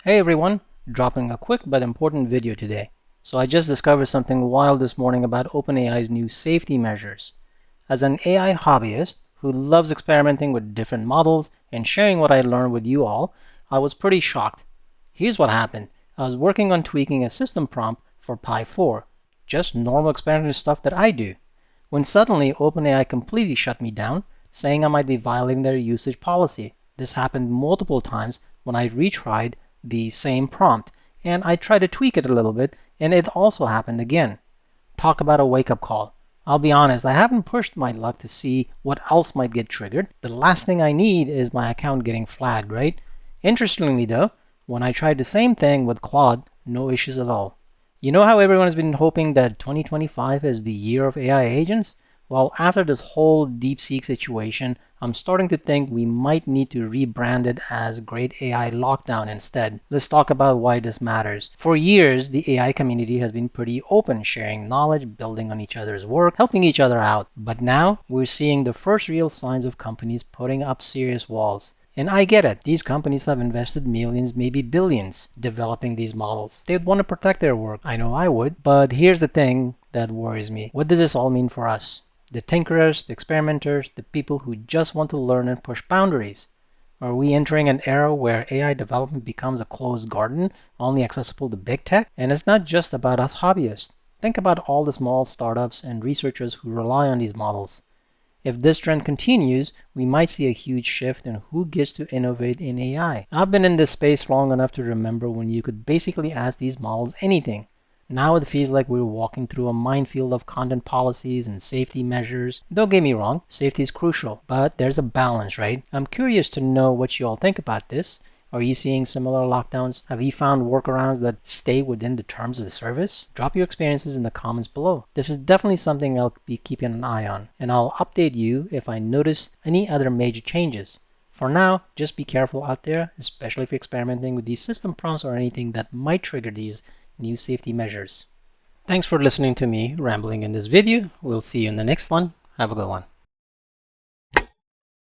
Hey everyone, dropping a quick but important video today. So I just discovered something wild this morning about OpenAI's new safety measures. As an AI hobbyist who loves experimenting with different models and sharing what I learned with you all, I was pretty shocked. Here's what happened. I was working on tweaking a system prompt for Pi 4, just normal experimental stuff that I do, when suddenly OpenAI completely shut me down, saying I might be violating their usage policy. This happened multiple times when I retried the same prompt, and I tried to tweak it a little bit, and it also happened again. Talk about a wake-up call. I'll be honest, I haven't pushed my luck to see what else might get triggered. The last thing I need is my account getting flagged, right? Interestingly though, when I tried the same thing with Claude, no issues at all. You know how everyone has been hoping that 2025 is the year of AI agents? Well, after this whole DeepSeek situation, I'm starting to think we might need to rebrand it as Great AI Lockdown instead. Let's talk about why this matters. For years, the AI community has been pretty open, sharing knowledge, building on each other's work, helping each other out. But now, we're seeing the first real signs of companies putting up serious walls. And I get it, these companies have invested millions, maybe billions, developing these models. They'd want to protect their work. I know I would. But here's the thing that worries me. What does this all mean for us? The tinkerers, the experimenters, the people who just want to learn and push boundaries. Are we entering an era where AI development becomes a closed garden, only accessible to big tech? And it's not just about us hobbyists. Think about all the small startups and researchers who rely on these models. If this trend continues, we might see a huge shift in who gets to innovate in AI. I've been in this space long enough to remember when you could basically ask these models anything. Now it feels like we're walking through a minefield of content policies and safety measures. Don't get me wrong, safety is crucial, but there's a balance, right? I'm curious to know what you all think about this. Are you seeing similar lockdowns? Have you found workarounds that stay within the terms of the service? Drop your experiences in the comments below. This is definitely something I'll be keeping an eye on, and I'll update you if I notice any other major changes. For now, just be careful out there, especially if you're experimenting with these system prompts or anything that might trigger these new safety measures. Thanks for listening to me rambling in this video. We'll see you in the next one. Have a good one.